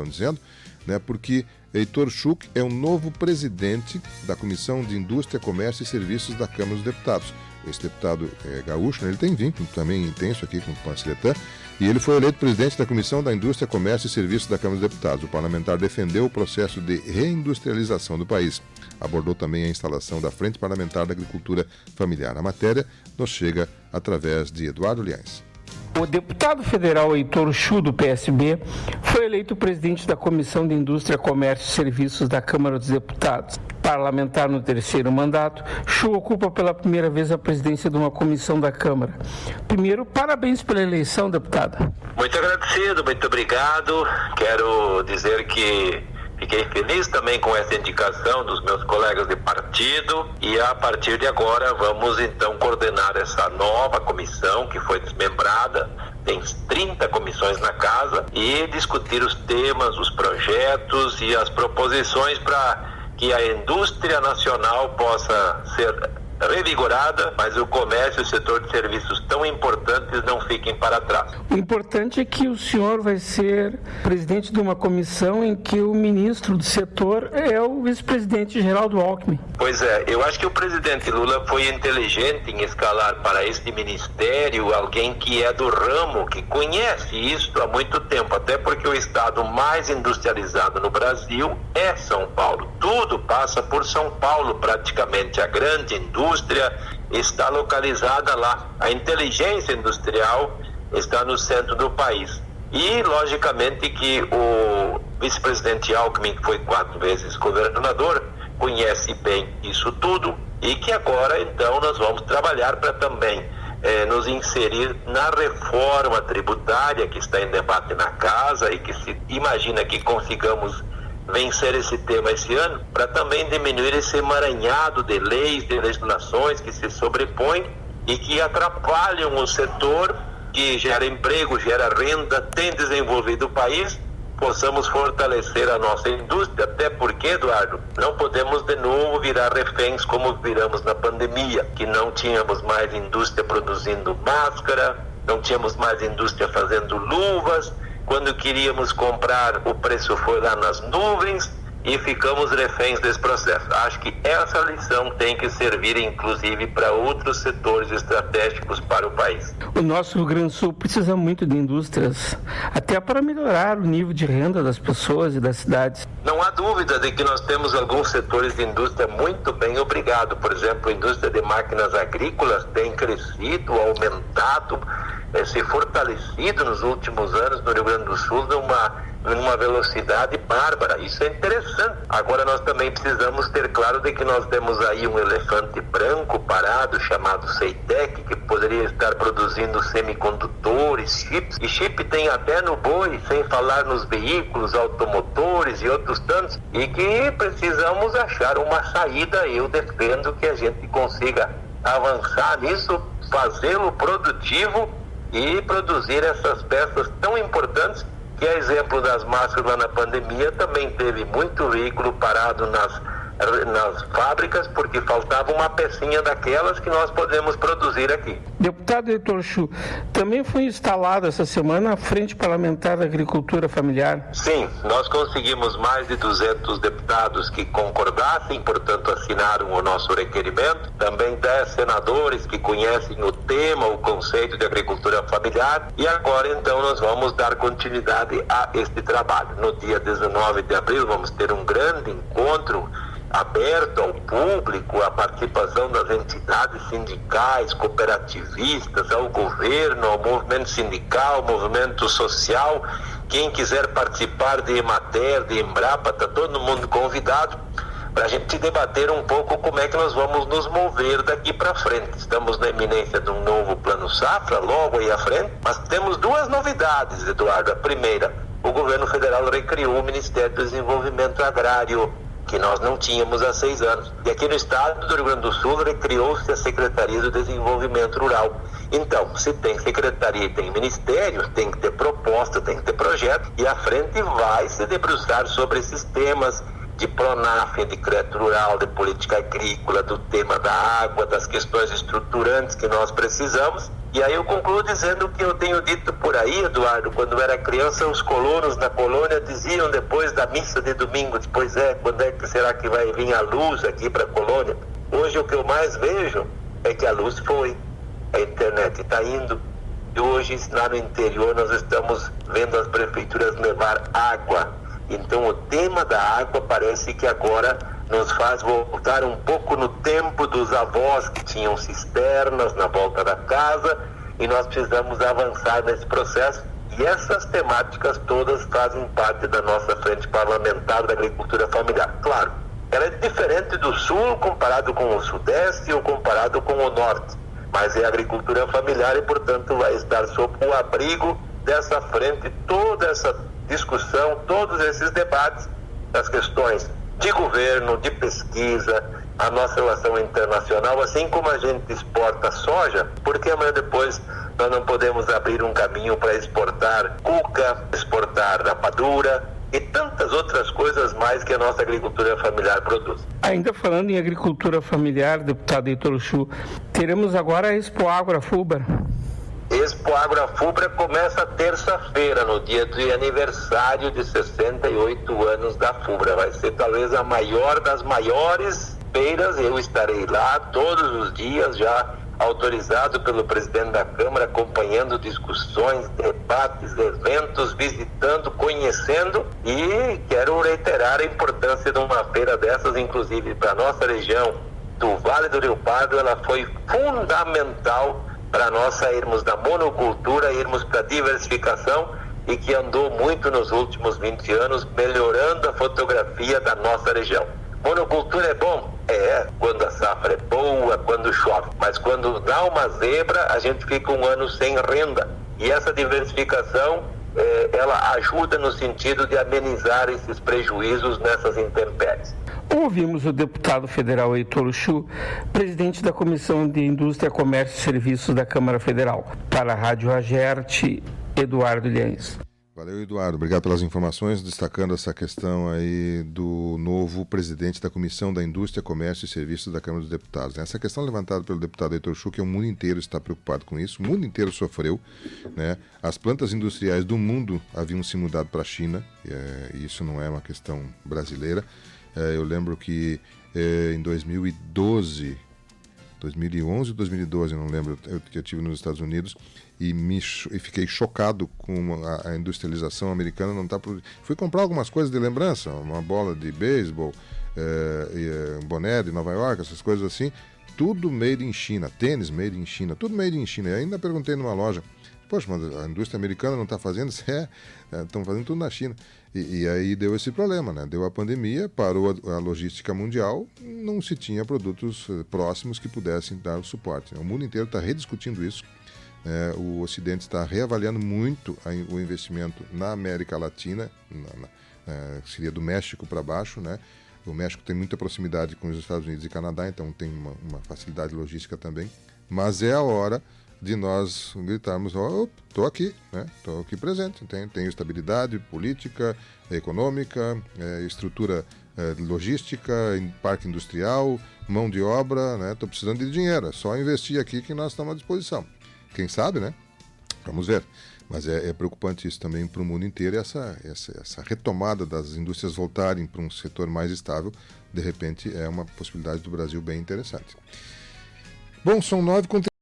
dizendo, né, porque Heitor Schuch é o novo presidente da Comissão de Indústria, Comércio e Serviços da Câmara dos Deputados. Esse deputado gaúcho, né, ele tem vínculo também intenso aqui com o Panciletã, e ele foi eleito presidente da Comissão da Indústria, Comércio e Serviços da Câmara dos Deputados. O parlamentar defendeu o processo de reindustrialização do país. Abordou também a instalação da Frente Parlamentar da Agricultura Familiar. A matéria nos chega através de Eduardo Liães. O deputado federal Heitor Schuch, do PSB, foi eleito presidente da Comissão de Indústria, Comércio e Serviços da Câmara dos Deputados. Parlamentar no terceiro mandato, Schuch ocupa pela primeira vez a presidência de uma comissão da Câmara. Primeiro, parabéns pela eleição, deputada. Muito agradecido, muito obrigado. Quero dizer que fiquei feliz também com essa indicação dos meus colegas de partido e a partir de agora vamos então coordenar essa nova comissão que foi desmembrada. Tem 30 comissões na casa e discutir os temas, os projetos e as proposições para que a indústria nacional possa ser revigorada, mas o comércio e o setor de serviços tão importantes não fiquem para trás. O importante é que o senhor vai ser presidente de uma comissão em que o ministro do setor é o vice-presidente Geraldo Alckmin. Pois é, eu acho que o presidente Lula foi inteligente em escalar para este ministério alguém que é do ramo, que conhece isso há muito tempo, até porque o estado mais industrializado no Brasil é São Paulo. Tudo passa por São Paulo, praticamente. A grande indústria está localizada lá. A inteligência industrial está no centro do país. E, logicamente, que o vice-presidente Alckmin, que foi 4 vezes governador, conhece bem isso tudo e que agora, então, nós vamos trabalhar para também nos inserir na reforma tributária que está em debate na casa e que se imagina que consigamos vencer esse tema esse ano, para também diminuir esse emaranhado de leis, de legislações que se sobrepõem e que atrapalham o setor que gera emprego, gera renda, tem desenvolvido o país. Possamos fortalecer a nossa indústria, até porque, Eduardo, não podemos de novo virar reféns como viramos na pandemia, que não tínhamos mais indústria produzindo máscara, não tínhamos mais indústria fazendo luvas. Quando queríamos comprar, o preço foi lá nas nuvens e ficamos reféns desse processo. Acho que essa lição tem que servir, inclusive, para outros setores estratégicos para o país. O nosso Rio Grande do Sul precisa muito de indústrias, até para melhorar o nível de renda das pessoas e das cidades. Não há dúvida de que nós temos alguns setores de indústria muito bem obrigado. Por exemplo, a indústria de máquinas agrícolas tem crescido, aumentado, se fortalecido nos últimos anos no Rio Grande do Sul numa velocidade bárbara. Isso é interessante. Agora nós também precisamos ter claro de que nós temos aí um elefante branco parado chamado Ceitec, que poderia estar produzindo semicondutores, chips, e chip tem até no boi, sem falar nos veículos, automotores e outros tantos, e que precisamos achar uma saída. Eu defendo que a gente consiga avançar nisso, fazê-lo produtivo e produzir essas peças tão importantes, que a exemplo das máscaras lá na pandemia também teve muito veículo parado nas fábricas porque faltava uma pecinha daquelas que nós podemos produzir aqui. Deputado Heitor Schuch, também foi instalada essa semana a Frente Parlamentar da Agricultura Familiar. Sim, nós conseguimos mais de 200 deputados que concordassem, portanto assinaram o nosso requerimento, também 10 senadores que conhecem o tema, o conceito de agricultura familiar, e agora então nós vamos dar continuidade a este trabalho. No dia 19 de abril vamos ter um grande encontro aberto ao público, a participação das entidades sindicais, cooperativistas, ao governo, ao movimento sindical, ao movimento social. Quem quiser participar de Emater, de Embrapa, está todo mundo convidado para a gente debater um pouco como é que nós vamos nos mover daqui para frente. Estamos na iminência de um novo plano safra, logo aí à frente, mas temos 2 novidades, Eduardo. A primeira, o governo federal recriou o Ministério do Desenvolvimento Agrário, que nós não tínhamos há 6 anos. E aqui no estado do Rio Grande do Sul recriou-se a Secretaria do Desenvolvimento Rural. Então, se tem secretaria e tem ministério, tem que ter proposta, tem que ter projeto, e a frente vai se debruçar sobre esses temas de Pronaf, de crédito rural, de política agrícola, do tema da água, das questões estruturantes que nós precisamos. E aí eu concluo dizendo que eu tenho dito por aí, Eduardo, quando eu era criança, os colonos na colônia diziam depois da missa de domingo, pois quando é que será que vai vir a luz aqui para a colônia? Hoje o que eu mais vejo é que a luz foi, a internet está indo, e hoje lá no interior nós estamos vendo as prefeituras levar água. Então o tema da água parece que agora nos faz voltar um pouco no tempo dos avós que tinham cisternas na volta da casa, e nós precisamos avançar nesse processo. E essas temáticas todas fazem parte da nossa frente parlamentar da agricultura familiar. Claro, ela é diferente do sul comparado com o sudeste ou comparado com o norte, mas é agricultura familiar e, portanto, vai estar sob o abrigo dessa frente toda essa discussão, todos esses debates das questões de governo, de pesquisa, a nossa relação internacional, assim como a gente exporta soja, porque amanhã depois nós não podemos abrir um caminho para exportar cuca, exportar rapadura e tantas outras coisas mais que a nossa agricultura familiar produz. Ainda falando em agricultura familiar, deputado Heitor Chu, teremos agora a Expo Agroafubra. Expo Agroafubra começa terça-feira, no dia de aniversário de 68 anos da Fubra. Vai ser talvez a maior das maiores feiras. Eu estarei lá todos os dias, já autorizado pelo presidente da Câmara, acompanhando discussões, debates, eventos, visitando, conhecendo, e quero reiterar a importância de uma feira dessas, inclusive para a nossa região do Vale do Rio Pardo. Ela foi fundamental para nós sairmos da monocultura, irmos para a diversificação, e que andou muito nos últimos 20 anos, melhorando a fotografia da nossa região. Monocultura é bom? Quando a safra é boa, quando chove. Mas quando dá uma zebra, a gente fica um ano sem renda. E essa diversificação, ela ajuda no sentido de amenizar esses prejuízos nessas intempéries. Ouvimos o deputado federal Heitor Chu, presidente da Comissão de Indústria, Comércio e Serviços da Câmara Federal. Para a Rádio Agerte, Eduardo Lhães. Valeu, Eduardo. Obrigado pelas informações, destacando essa questão aí do novo presidente da Comissão da Indústria, Comércio e Serviços da Câmara dos Deputados. Essa questão levantada pelo deputado Heitor Chu, que o mundo inteiro está preocupado com isso, o mundo inteiro sofreu, né? As plantas industriais do mundo haviam se mudado para a China, e isso não é uma questão brasileira. Eu lembro que em 2011 ou 2012, não lembro, eu estive nos Estados Unidos e fiquei chocado com a industrialização americana. Fui comprar algumas coisas de lembrança, uma bola de beisebol, um boné de Nova York, essas coisas assim, tudo made in China, tênis made in China, tudo made in China. E ainda perguntei numa loja, poxa, mas a indústria americana não está fazendo? Estão fazendo tudo na China. E aí deu esse problema, né? Deu a pandemia, parou a logística mundial, não se tinha produtos próximos que pudessem dar o suporte. O mundo inteiro está rediscutindo isso. O Ocidente está reavaliando muito o investimento na América Latina, seria do México para baixo, né? O México tem muita proximidade com os Estados Unidos e Canadá, então tem uma facilidade logística também. Mas é a hora de nós gritarmos, estou aqui, né? Estou aqui presente, tenho estabilidade política, econômica, estrutura logística, parque industrial, mão de obra, né? Estou precisando de dinheiro, é só investir aqui que nós estamos à disposição. Quem sabe, né? Vamos ver. Mas é preocupante isso também para o mundo inteiro, essa retomada das indústrias voltarem para um setor mais estável, de repente é uma possibilidade do Brasil bem interessante. Bom, são 9h.